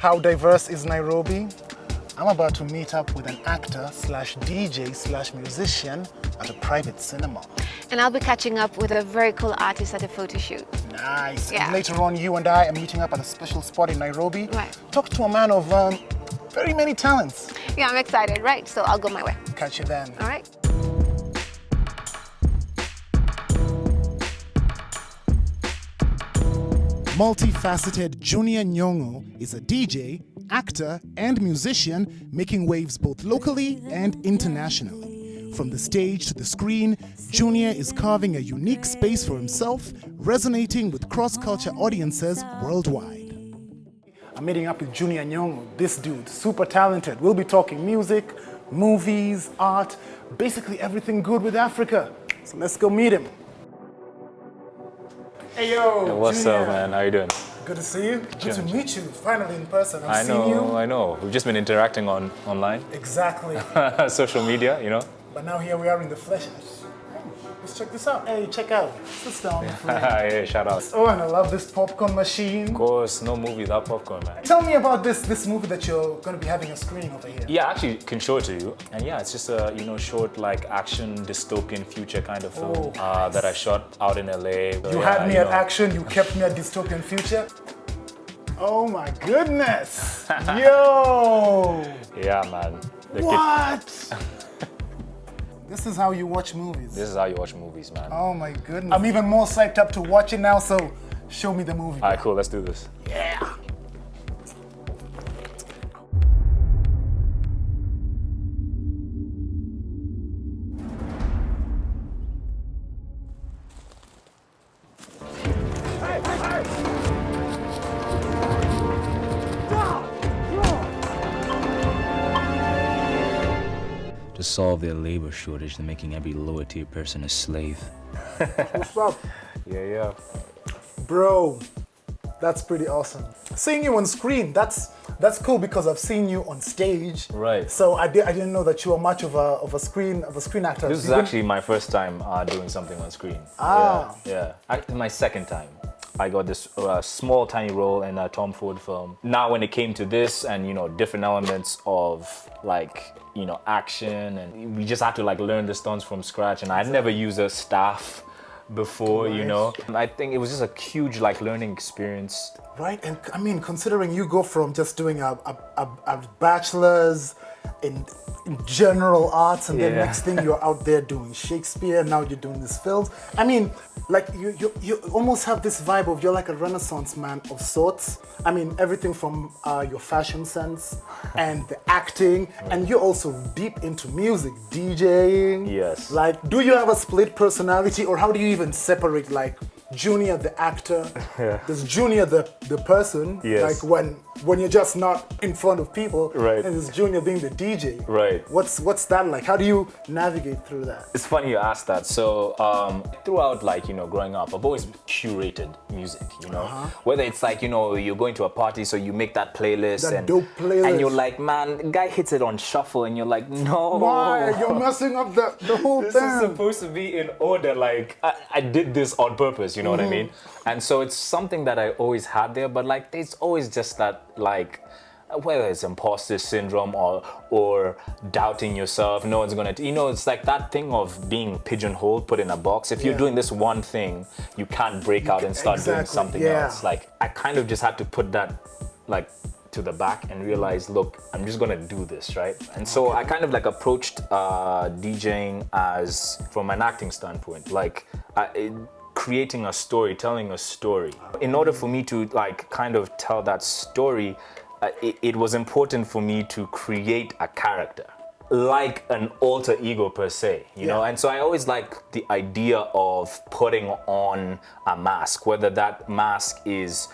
How diverse is Nairobi? I'm about to meet up with an actor slash DJ slash musician at a private cinema. And I'll be catching up with a very cool artist at a photo shoot. Nice. Yeah. And later on, you and I are meeting up at a special spot in Nairobi. Right. Talk to a man of very many talents. Yeah, I'm excited, right? So I'll go my way. Catch you then. All right. Multifaceted Junior Nyong'o is a DJ, actor, and musician making waves both locally and internationally. From the stage to the screen, Junior is carving a unique space for himself, resonating with cross-culture audiences worldwide. I'm meeting up with Junior Nyong'o. This dude, super talented. We'll be talking music, movies, art, basically everything good with Africa. So let's go meet him. Hey yo, Hey, what's Junior. up, man? How you doing? Good to see you. Good to meet you. Finally in person. I I've seen you. know. We've just been interacting online, Exactly. social media, you know. But now here we are in the flesh. Let's check this out. Hey, check out. Sit down. Yeah, shout out. Oh, and I love this popcorn machine. Of course, no movie without popcorn, man. Tell me about this movie that you're going to be having a screening over here. Yeah, I actually can show it to you. And yeah, it's just a short like action dystopian future kind of film that I shot out in LA. So, You had me at action. You kept me at dystopian future. Oh my goodness. Yo. Yeah, man. What? This is how you watch movies. This is how you watch movies, man. Oh my goodness. I'm even more psyched up to watch it now, so show me the movie. All right, cool. Let's do this. Yeah. To solve their labor shortage, they're making every lower tier person a slave. What's up? Yeah. Bro, that's pretty awesome. Seeing you on screen, that's cool because I've seen you on stage. Right. So I didn't know that you were much of a screen actor. This is actually my first time doing something on screen. Ah. Yeah. My second time. I got this small, tiny role in a Tom Ford film. Now, when it came to this and, different elements of action, and we just had to learn the stunts from scratch. And I'd never used a staff before, I think it was just a huge learning experience. Right, and I mean, considering you go from just doing a bachelor's in general arts, and then next thing you're out there doing Shakespeare, now you're doing these films. I mean, you almost have this vibe of you're like a Renaissance man of sorts. I mean, everything from your fashion sense and the acting, and you're also deep into music, DJing. Yes. Do you have a split personality, or how do you even separate Junior the actor, there's Junior the person, Yes. when you're just not in front of people, Right. and there's Junior being the DJ. Right. What's that like? How do you navigate through that? It's funny you asked that. So throughout growing up, I've always curated music, Whether it's you're going to a party, so you make that playlist. That dope playlist. And you're like, man, the guy hits it on shuffle, and you're like, no. Why? You're messing up the whole This thing. is supposed to be in order. I did this on purpose, you know what I mean? And so it's something that I always had there, but it's always just that whether it's imposter syndrome or doubting yourself, no one's gonna, it's that thing of being pigeonholed, put in a box. If you're doing this one thing, you can't break out and start doing something else. I kind of just had to put that to the back and realize, look, I'm just gonna do this, right? And so I kind of approached DJing as from an acting standpoint, creating a story, telling a story. In order for me to kind of tell that story, it was important for me to create a character, like an alter ego per se, you know? And so I always like the idea of putting on a mask, whether that mask is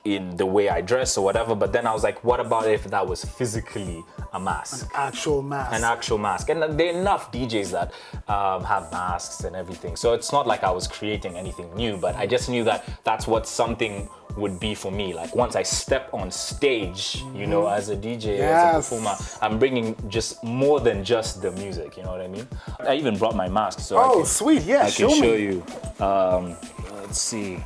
in the way I dress or whatever, but then I was like, what about if that was physically a mask? An actual mask. An actual mask. And there are enough DJs that have masks and everything. So it's not like I was creating anything new, but I just knew that that's what something would be for me. Once I step on stage, as a DJ, as a performer, I'm bringing just more than just the music, you know what I mean? I even brought my mask, so sweet, yeah, I can show you. Let's see.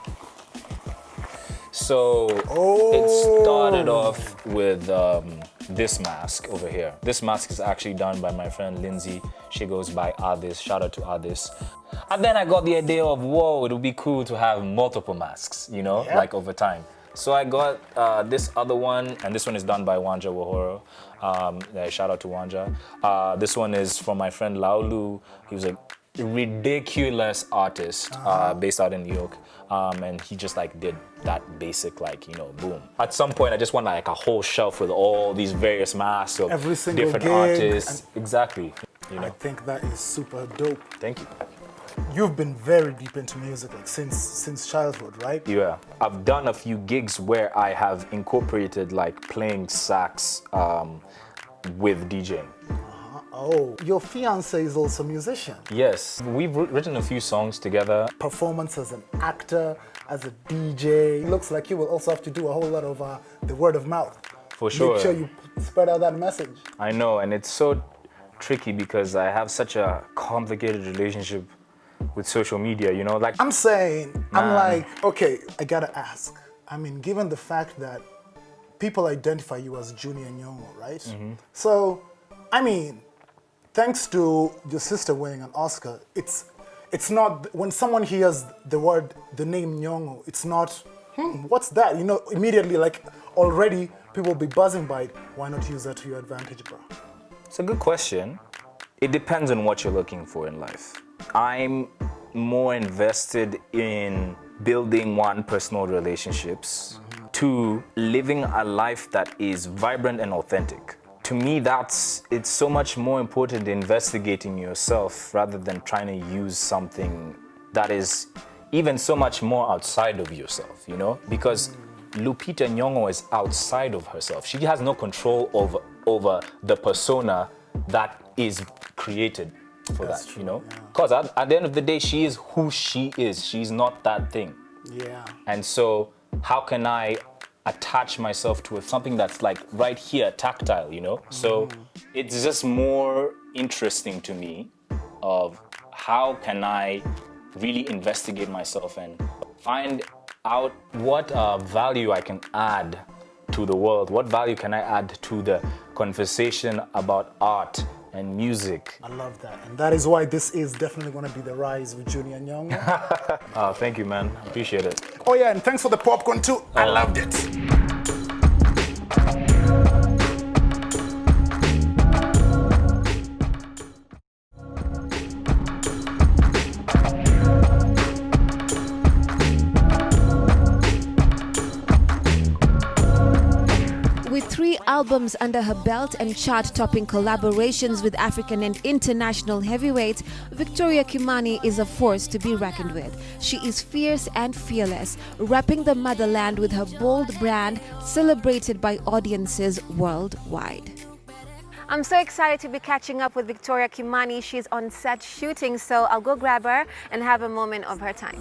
So it started off with this mask over here. This mask is actually done by my friend Lindsay. She goes by Adis. Shout out to Adis. And then I got the idea of, whoa, it would be cool to have multiple masks, you know, like over time. So I got this other one, and this one is done by Wanja Wahoro. Shout out to Wanja. This one is from my friend Laulu. He was a ridiculous artist based out in New York. And he just like did that basic, like, you know, boom. At some point, I just want like a whole shelf with all these various masks of every single different gig, artists. Exactly. You know? I think that is super dope. Thank you. You've been very deep into music, like since childhood, right? Yeah, I've done a few gigs where I have incorporated like playing sax with DJing. Oh, your fiance is also a musician. Yes, we've written a few songs together. Performance as an actor, as a DJ. It looks like you will also have to do a whole lot of the word of mouth. For sure. Make sure you spread out that message. I know, and it's so tricky because I have such a complicated relationship with social media, you know, like I'm like, okay, I gotta ask. I mean, given the fact that people identify you as Junior Nyong'o, right? So, I mean, thanks to your sister winning an Oscar, it's not, when someone hears the name Nyong'o, it's not, what's that? You know, immediately, like, already people will be buzzing by it. Why not use that to your advantage, bro? It's a good question. It depends on what you're looking for in life. I'm more invested in building one, personal relationships, two, living a life that is vibrant and authentic. To me, it's so much more important investigating yourself rather than trying to use something that is even so much more outside of yourself, you know? Because Lupita Nyong'o is outside of herself. She has no control over the persona that is created for That's that, true, you know? yeah. Because at the end of the day, she is who she is. She's not that thing. Yeah. And so how can I attach myself to something that's like right here, tactile, you know? So it's just more interesting to me of how can I really investigate myself and find out what value I can add to the world. What value can I add to the conversation about art and music? I love that. And that is why this is definitely going to be the rise with Junior Nyong'o. Thank you, man. Appreciate it. Oh yeah, and thanks for the popcorn too. I loved it. With 3 albums under her belt and chart-topping collaborations with African and international heavyweights, Victoria Kimani is a force to be reckoned with. She is fierce and fearless, repping the motherland with her bold brand, celebrated by audiences worldwide. I'm so excited to be catching up with Victoria Kimani. She's on set shooting, so I'll go grab her and have a moment of her time.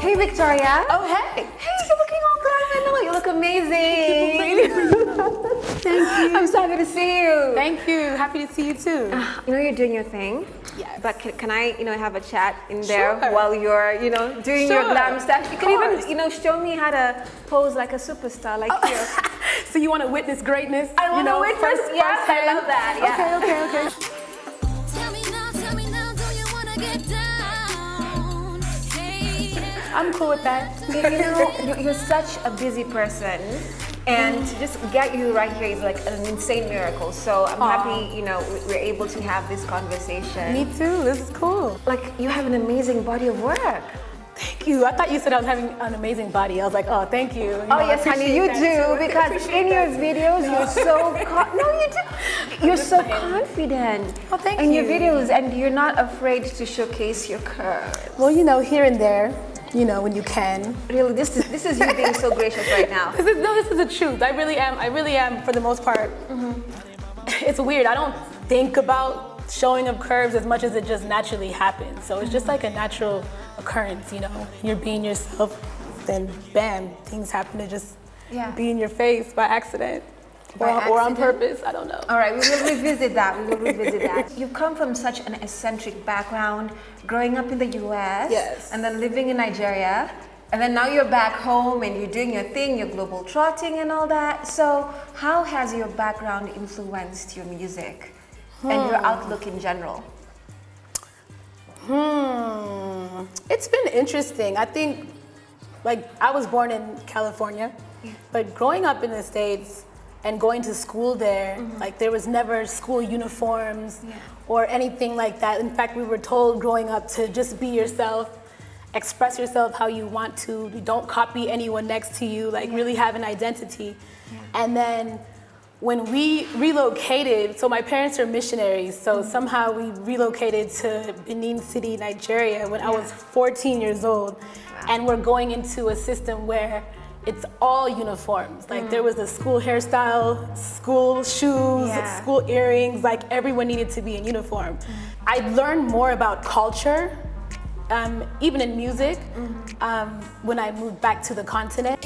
Hey Victoria. Oh, hey. Hey, you're looking all glam. You look amazing. Thank you. I'm so happy to see you. Thank you. Happy to see you too. You know you're doing your thing. Yes. But can I, have a chat in there Sure. while you're, doing your Sure. glam stuff? You Of can course. even, show me how to pose like a superstar, like you. So you want to witness greatness? I want to witness. Yeah, I firsthand? love that. Yeah. Okay. I'm cool with that. You're such a busy person, and to just get you right here is like an insane miracle. So I'm happy, we're able to have this conversation. Me too. This is cool. Like, you have an amazing body of work. Thank you. I thought you said I was having an amazing body. I was like, oh, thank you. Oh yes, honey, you do, because in your videos you're so you're so confident. Oh, thank in your you. videos, and you're not afraid to showcase your curves. Well, here and there, when you can. Really, this is you being so gracious right now. This is the truth. I really am for the most part. It's weird. I don't think about showing up curves as much as it just naturally happens. So it's just like a natural occurrence, You're being yourself, then bam, things happen to just be in your face by accident. or on purpose. I don't know. All right, we will revisit that. You've come from such an eccentric background, growing up in the US, Yes. and then living in Nigeria, and then now you're back home and you're doing your thing, your global trotting and all that. So how has your background influenced your music and your outlook in general? It's been interesting. I think, like, I was born in California, but growing up in the States and going to school there, like, there was never school uniforms or anything like that. In fact, we were told growing up to just be yourself, express yourself how you want to, don't copy anyone next to you, like, really have an identity. And then when we relocated, so my parents are missionaries, so somehow we relocated to Benin City, Nigeria when I was 14 years old. And we're going into a system where it's all uniforms. Like, there was a school hairstyle, school shoes, school earrings, like, everyone needed to be in uniform. I learned more about culture, even in music, when I moved back to the continent.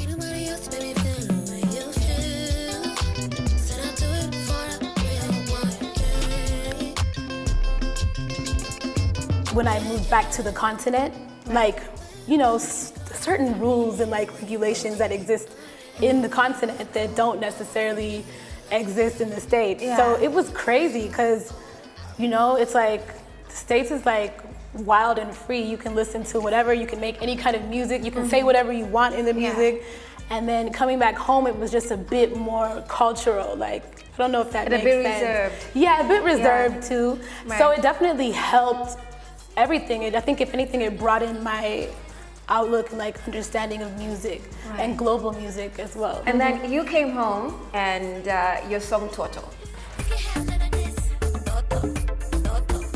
When I moved back to the continent, like, you know, certain rules and, like, regulations that exist in the continent that don't necessarily exist in the States. So it was crazy because, you know, it's like the States is like wild and free. You can listen to whatever, you can make any kind of music, you can say whatever you want in the music. And then coming back home, it was just a bit more cultural. Like, I don't know if that makes sense. A bit reserved. Yeah, a bit reserved too. So it definitely helped everything. I think if anything, it broadened my outlook and, like, understanding of music and global music as well. And then you came home and your song Toto.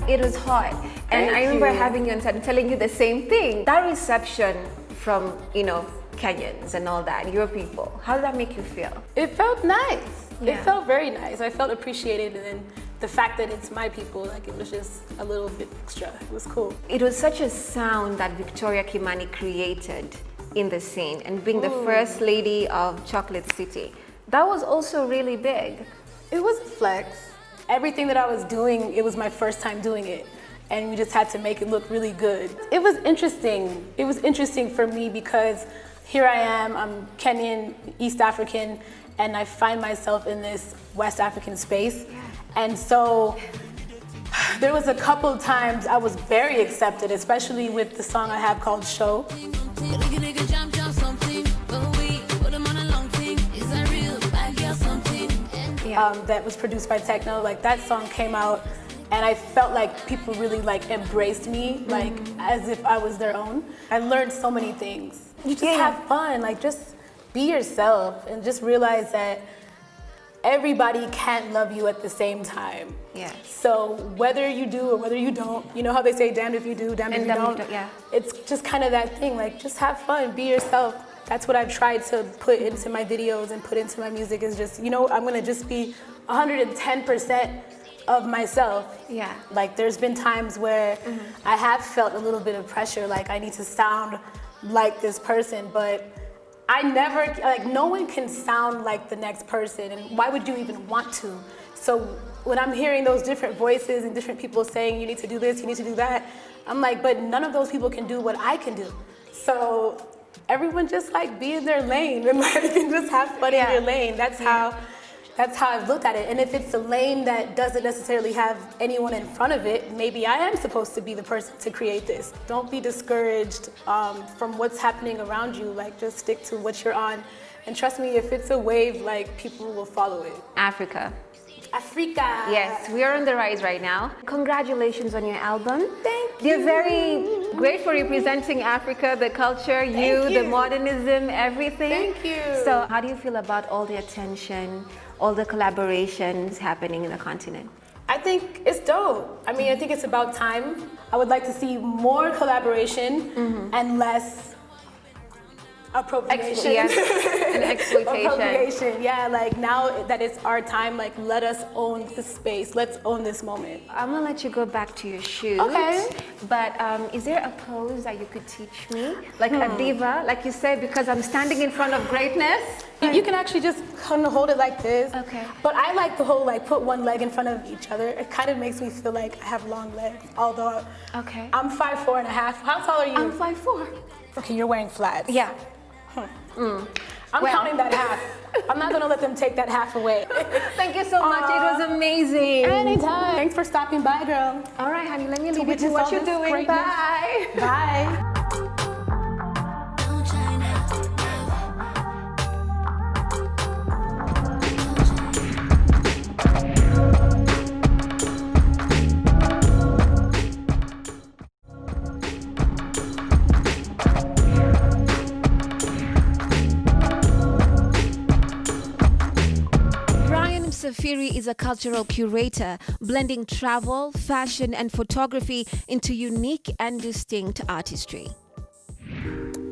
It was hot. And I remember having you on set and telling you the same thing. That reception from, you know, Kenyans and all that, your people, how did that make you feel? It felt nice. It felt very nice. I felt appreciated, and then the fact that it's my people, like, it was just a little bit extra. It was cool. It was such a sound that Victoria Kimani created in the scene, and being the first lady of Chocolate City. That was also really big. It was a flex. Everything that I was doing, it was my first time doing it. And we just had to make it look really good. It was interesting. It was interesting for me because here I am, I'm Kenyan, East African, and I find myself in this West African space. And so there was a couple times I was very accepted, especially with the song I have called Show. That was produced by Techno. Like, that song came out and I felt like people really, like, embraced me, like, as if I was their own. I learned so many things. You just have fun, like, just be yourself and just realize that everybody can't love you at the same time. Yeah. So whether you do or whether you don't, you know how they say damned if you do, damned if you don't? It's just kind of that thing, like, just have fun, be yourself. That's what I've tried to put into my videos and put into my music, is just, you know, I'm gonna just be 110% of myself. Yeah. Like, there's been times where I have felt a little bit of pressure, like I need to sound like this person, but I never, like, no one can sound like the next person, and why would you even want to? So when I'm hearing those different voices and different people saying you need to do this, you need to do that, I'm like, but none of those people can do what I can do. So everyone just, like, be in their lane and, like, and just have fun in your lane. That's how I've looked at it. And if it's a lane that doesn't necessarily have anyone in front of it, maybe I am supposed to be the person to create this. Don't be discouraged from what's happening around you. Like, just stick to what you're on. And trust me, if it's a wave, like, people will follow it. Africa. Africa. Yes, we are on the rise right now. Congratulations on your album. Thank you. You're very great for representing Africa, the culture, the modernism, everything. Thank you. So how do you feel about all the attention, all the collaborations happening in the continent? I think it's dope. I mean, I think it's about time. I would like to see more collaboration and less appropriation. And and exploitation. Appropriation. Yeah, like now that it's our time, like let us own the space. Let's own this moment. I'm gonna let you go back to your shoot. Okay. But is there a pose that you could teach me? Like a diva, like you said, because I'm standing in front of greatness? You can actually just kind of hold it like this. Okay. But I like the whole like put one leg in front of each other. It kind of makes me feel like I have long legs, although Okay. I'm 5'4" and a half. How tall are you? I'm 5'4". Okay, you're wearing flats. Yeah. I'm Well. counting that half. I'm not gonna let them take that half away. Thank you so much. It was amazing. Anytime. Thanks for stopping by, girl. All right, honey, let me leave you witness to what all you're this doing. greatness. Bye. Bye. Msafiri is a cultural curator, blending travel, fashion, and photography into unique and distinct artistry.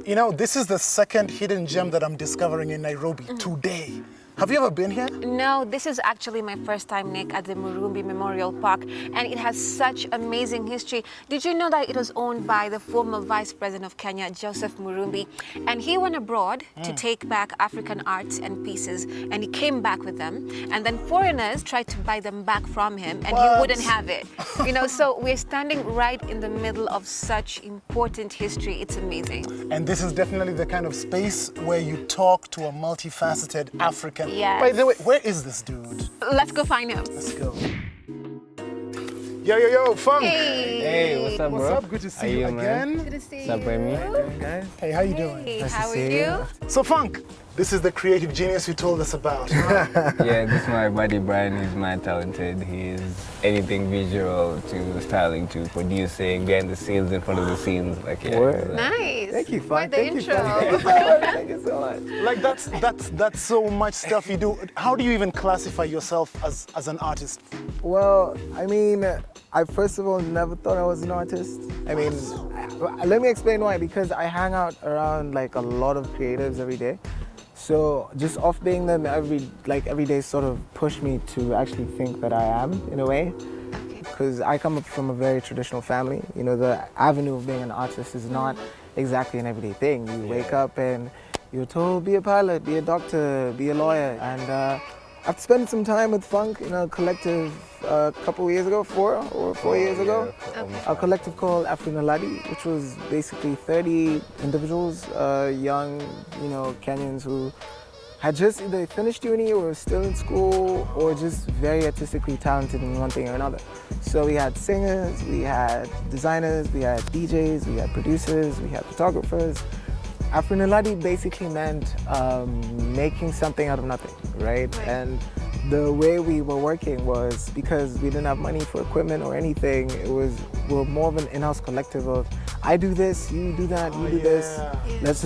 You know, this is the second hidden gem that I'm discovering in Nairobi today. Have you ever been here? No, this is actually my first time, Nick, at the Murubi Memorial Park, and it has such amazing history. Did you know that it was owned by the former Vice President of Kenya, Joseph Murubi, and he went abroad to take back African arts and pieces, and he came back with them, and then foreigners tried to buy them back from him, and he wouldn't have it. You know, so we're standing right in the middle of such important history. It's amazing. And this is definitely the kind of space where you talk to a multifaceted African. Yes. By the way, where is this dude? Let's go find him. Let's go. Yo, Funk. Hey. Hey, what's up, bro? What's up? Good to see you How you, man? again. Good to see What's up, Remy? Guys? Hey, how you doing? Hey, Nice to how are see you? So, Funk, this is the creative genius you told us about. Yeah, this is my buddy Brian. He's mad talented. He's anything visual to styling to producing, behind the scenes, in front of the scenes. Like, yeah. Word. Nice. Thank you, Quite Fun. the Thank you, intro. Fun. Thank you so much. Like that's so much stuff you do. How do you even classify yourself as an artist? Well, I mean, I first of all never thought I was an artist. I mean, let me explain why. Because I hang out around like a lot of creatives every day. So just off being them every day sort of pushed me to actually think that I am in a way. Because I come up from a very traditional family. You know, the avenue of being an artist is not exactly an everyday thing. You wake up and you're told, be a pilot, be a doctor, be a lawyer. And after spending some time with Funk in a collective a couple of years ago, 4 years ago, a collective called Afrinaladi, which was basically 30 individuals, young, you know, Kenyans who had just either finished uni or were still in school or just very artistically talented in one thing or another. So we had singers, we had designers, we had DJs, we had producers, we had photographers. Afrinaladi basically meant making something out of nothing, right? And the way we were working was because we didn't have money for equipment or anything. We were more of an in-house collective of I do this, you do that, you do this. Let's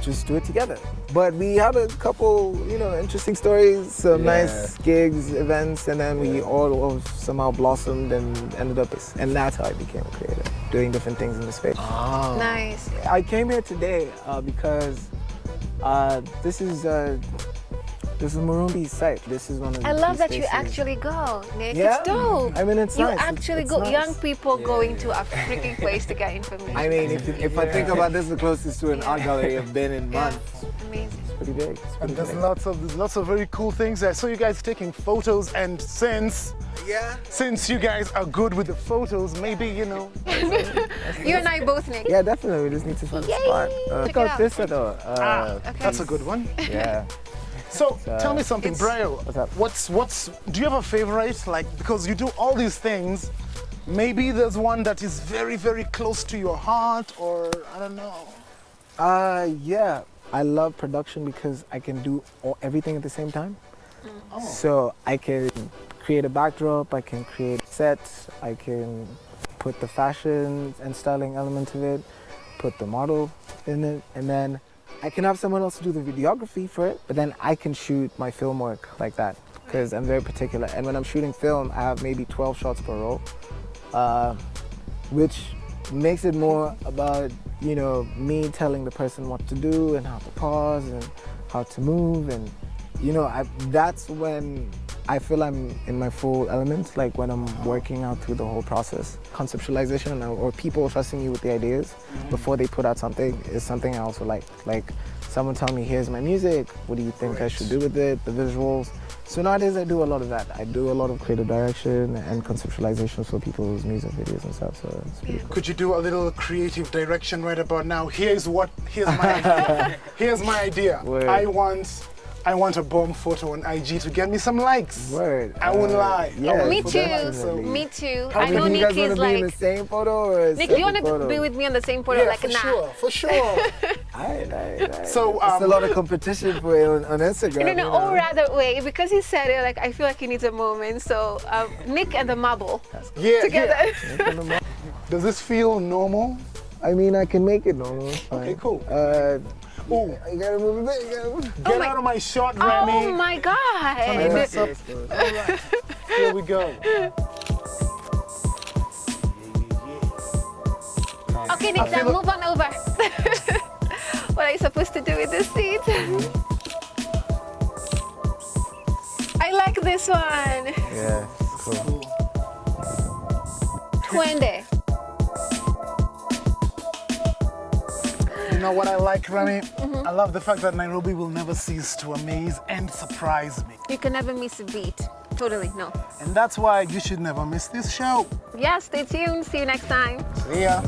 just do it together. But we had a couple, you know, interesting stories, some nice gigs, events, and then we all somehow blossomed and ended up, and that's how I became a creator, doing different things in the space. Nice. I came here today because this is Murubi's site. This is one of the I love key that you spaces. actually go, Nick. Yeah. It's dope. I mean, it's you nice. actually It's go. nice. Young people going to a freaking place to get information. I mean, if I think about this, the closest to an art gallery I've been in months. Amazing. It's pretty big. It's And pretty there's big. lots of very cool things there. So you guys taking photos, and since you guys are good with the photos, maybe, you know. You and I both, Nick. Yeah, definitely. We just need to find a Yay! spot. Check Check it out out. this though. Okay. That's a good one. Yeah. So tell me something, Brio. What's up? Do you have a favorite? Like, because you do all these things, maybe there's one that is very, very close to your heart, or I don't know. Yeah. I love production because I can do everything at the same time. So I can create a backdrop, I can create sets, I can put the fashion and styling element of it, put the model in it, and then I can have someone else do the videography for it, but then I can shoot my film work like that because I'm very particular. And when I'm shooting film, I have maybe 12 shots per roll, which makes it more about, you know, me telling the person what to do and how to pause and how to move, and that's when I feel I'm in my full element, like when I'm working out through the whole process. Conceptualization or people trusting you with the ideas before they put out something is something I also like. Like someone tell me, here's my music, what do you think I should do with it, the visuals. So nowadays I do a lot of that. I do a lot of creative direction and conceptualization for people's music videos and stuff, so it's pretty cool. Could you do a little creative direction right about now? Here's my idea. Here's my idea. Word. I want a bomb photo on IG to get me some likes. Word. I won't lie. Yeah, Me for too. definitely. Me too. How I know many you Nick guys is wanna be in like. the same photo or a Nick, do you want separate to photo? be with me on the same photo? Yeah, like, nah. for sure. Aight. So, it's a lot of competition for it on Instagram. No. Or rather, wait, because he said it, like, I feel like he needs a moment. So, Nick and the marble together. Yeah. Does this feel normal? I mean, I can make it normal. It's fine. Okay, cool. You gotta move a bit. You gotta move. Get out of my shot, Remy. Oh my God. Mess up. All right. Here we go. Okay, Nick, now move on over. What are you supposed to do with this seat? I like this one. Yeah, cool. Twende. You know what I like, Remy? I love the fact that Nairobi will never cease to amaze and surprise me. You can never miss a beat. Totally, no. And that's why you should never miss this show. Yeah, stay tuned. See you next time. See ya.